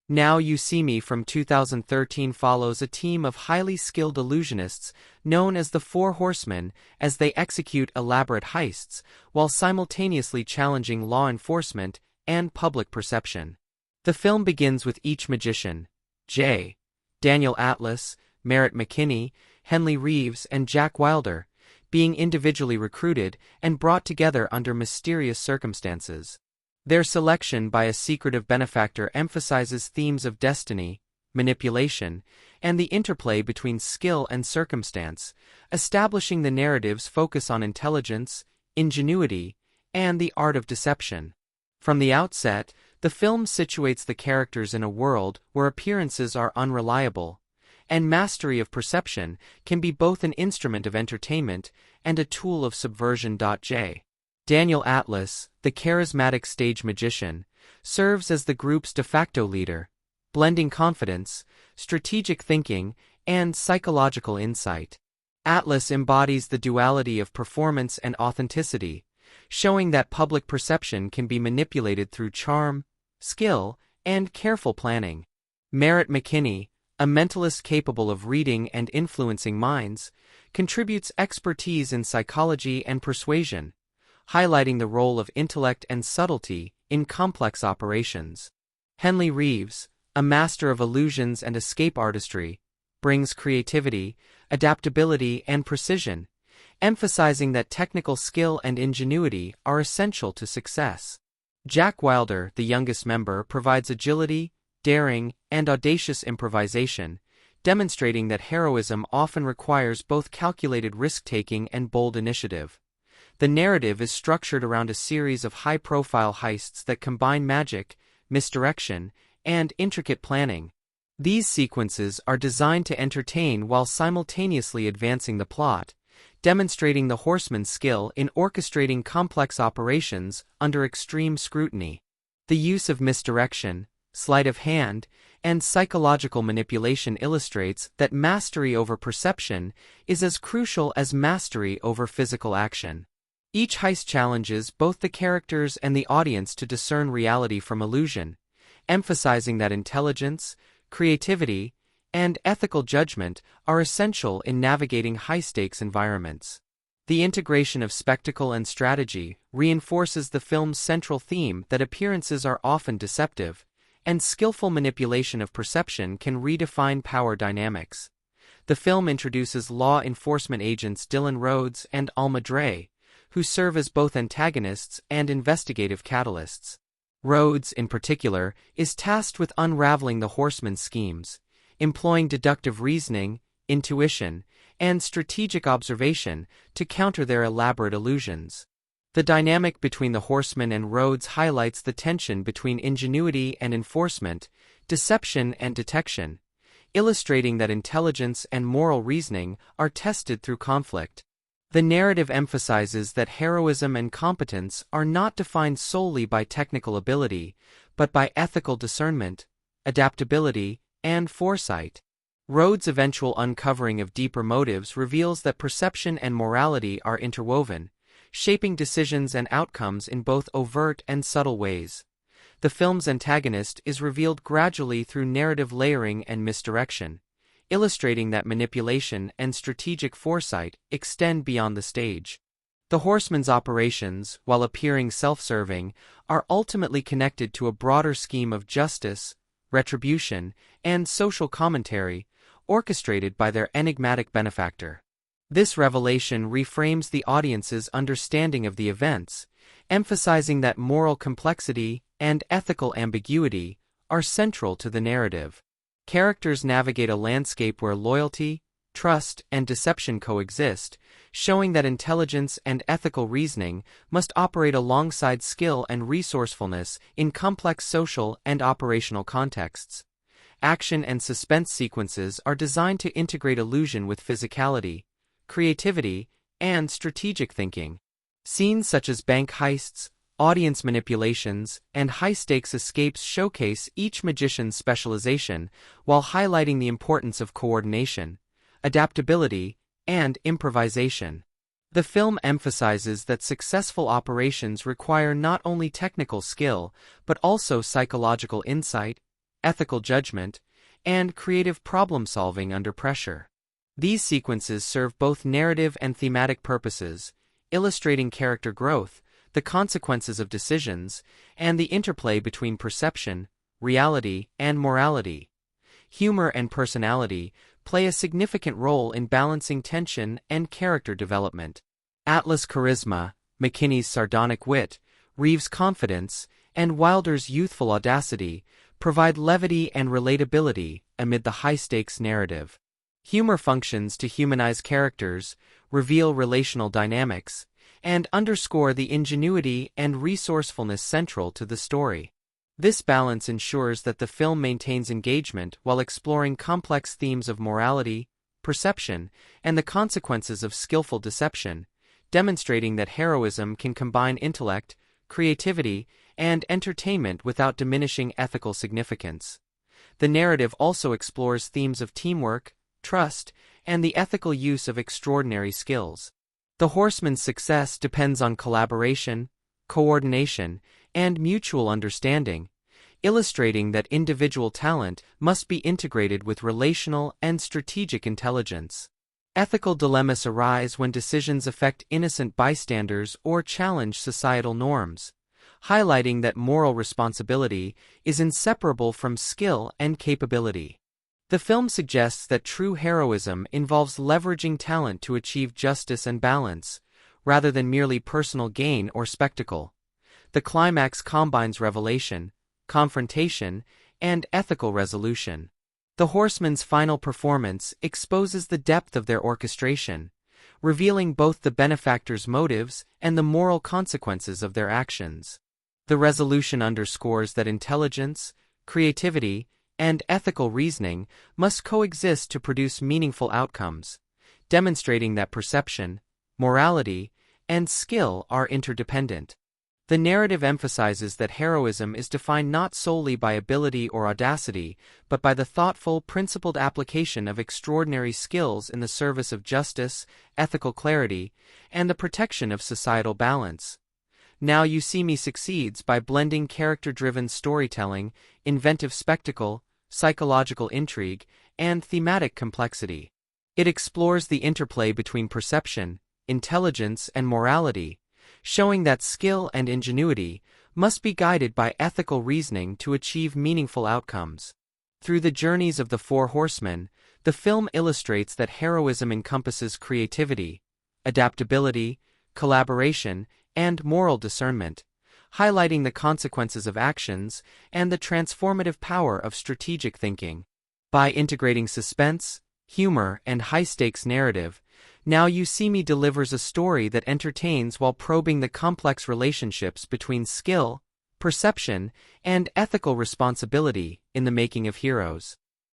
Now You See Me from 2013 follows a team of highly skilled illusionists known as the Four Horsemen as they execute elaborate heists while simultaneously challenging law enforcement and public perception. The film begins with each magician, J. Daniel Atlas, Merritt McKinney, Henley Reeves, and Jack Wilder, being individually recruited and brought together under mysterious circumstances. Their selection by a secretive benefactor emphasizes themes of destiny, manipulation, and the interplay between skill and circumstance, establishing the narrative's focus on intelligence, ingenuity, and the art of deception. From the outset, the film situates the characters in a world where appearances are unreliable, and mastery of perception can be both an instrument of entertainment and a tool of subversion. J. Daniel Atlas, the charismatic stage magician, serves as the group's de facto leader, blending confidence, strategic thinking, and psychological insight. Atlas embodies the duality of performance and authenticity, showing that public perception can be manipulated through charm, skill, and careful planning. Merritt McKinney, a mentalist capable of reading and influencing minds, contributes expertise in psychology and persuasion, highlighting the role of intellect and subtlety in complex operations. Henley Reeves, a master of illusions and escape artistry, brings creativity, adaptability, and precision, emphasizing that technical skill and ingenuity are essential to success. Jack Wilder, the youngest member, provides agility, daring, and audacious improvisation, demonstrating that heroism often requires both calculated risk-taking and bold initiative. The narrative is structured around a series of high-profile heists that combine magic, misdirection, and intricate planning. These sequences are designed to entertain while simultaneously advancing the plot, demonstrating the horsemen's skill in orchestrating complex operations under extreme scrutiny. The use of misdirection, sleight of hand, and psychological manipulation illustrates that mastery over perception is as crucial as mastery over physical action. Each heist challenges both the characters and the audience to discern reality from illusion, emphasizing that intelligence, creativity, and ethical judgment are essential in navigating high-stakes environments. The integration of spectacle and strategy reinforces the film's central theme that appearances are often deceptive, and skillful manipulation of perception can redefine power dynamics. The film introduces law enforcement agents Dylan Rhodes and Alma Dre, who serve as both antagonists and investigative catalysts. Rhodes, in particular, is tasked with unraveling the horsemen's schemes, employing deductive reasoning, intuition, and strategic observation to counter their elaborate illusions. The dynamic between the horsemen and Rhodes highlights the tension between ingenuity and enforcement, deception and detection, illustrating that intelligence and moral reasoning are tested through conflict. The narrative emphasizes that heroism and competence are not defined solely by technical ability, but by ethical discernment, adaptability, and foresight. Rhodes' eventual uncovering of deeper motives reveals that perception and morality are interwoven, shaping decisions and outcomes in both overt and subtle ways. The film's antagonist is revealed gradually through narrative layering and misdirection, illustrating that manipulation and strategic foresight extend beyond the stage. The horsemen's operations, while appearing self-serving, are ultimately connected to a broader scheme of justice, retribution, and social commentary, orchestrated by their enigmatic benefactor. This revelation reframes the audience's understanding of the events, emphasizing that moral complexity and ethical ambiguity are central to the narrative. Characters navigate a landscape where loyalty, trust, and deception coexist, showing that intelligence and ethical reasoning must operate alongside skill and resourcefulness in complex social and operational contexts. Action and suspense sequences are designed to integrate illusion with physicality, creativity, and strategic thinking. Scenes such as bank heists, audience manipulations, and high-stakes escapes showcase each magician's specialization while highlighting the importance of coordination, adaptability, and improvisation. The film emphasizes that successful operations require not only technical skill but also psychological insight, ethical judgment, and creative problem-solving under pressure. These sequences serve both narrative and thematic purposes, illustrating character growth, the consequences of decisions, and the interplay between perception, reality, and morality. Humor and personality play a significant role in balancing tension and character development. Atlas' charisma, McKinney's sardonic wit, Reeves' confidence, and Wilder's youthful audacity provide levity and relatability amid the high-stakes narrative. Humor functions to humanize characters, reveal relational dynamics, and underscore the ingenuity and resourcefulness central to the story. This balance ensures that the film maintains engagement while exploring complex themes of morality, perception, and the consequences of skillful deception, demonstrating that heroism can combine intellect, creativity, and entertainment without diminishing ethical significance. The narrative also explores themes of teamwork, trust, and the ethical use of extraordinary skills. The Horseman's success depends on collaboration, coordination, and mutual understanding, illustrating that individual talent must be integrated with relational and strategic intelligence. Ethical dilemmas arise when decisions affect innocent bystanders or challenge societal norms, highlighting that moral responsibility is inseparable from skill and capability. The film suggests that true heroism involves leveraging talent to achieve justice and balance, rather than merely personal gain or spectacle. The climax combines revelation, confrontation, and ethical resolution. The Horsemen's final performance exposes the depth of their orchestration, revealing both the benefactors' motives and the moral consequences of their actions. The resolution underscores that intelligence, creativity, and ethical reasoning must coexist to produce meaningful outcomes, demonstrating that perception, morality, and skill are interdependent. The narrative emphasizes that heroism is defined not solely by ability or audacity, but by the thoughtful, principled application of extraordinary skills in the service of justice, ethical clarity, and the protection of societal balance. Now You See Me succeeds by blending character-driven storytelling, inventive spectacle, psychological intrigue, and thematic complexity. It explores the interplay between perception, intelligence, and morality, showing that skill and ingenuity must be guided by ethical reasoning to achieve meaningful outcomes. Through the journeys of the Four Horsemen, the film illustrates that heroism encompasses creativity, adaptability, collaboration, and moral discernment, highlighting the consequences of actions and the transformative power of strategic thinking. By integrating suspense, humor, and high-stakes narrative, Now You See Me delivers a story that entertains while probing the complex relationships between skill, perception, and ethical responsibility in the making of heroes.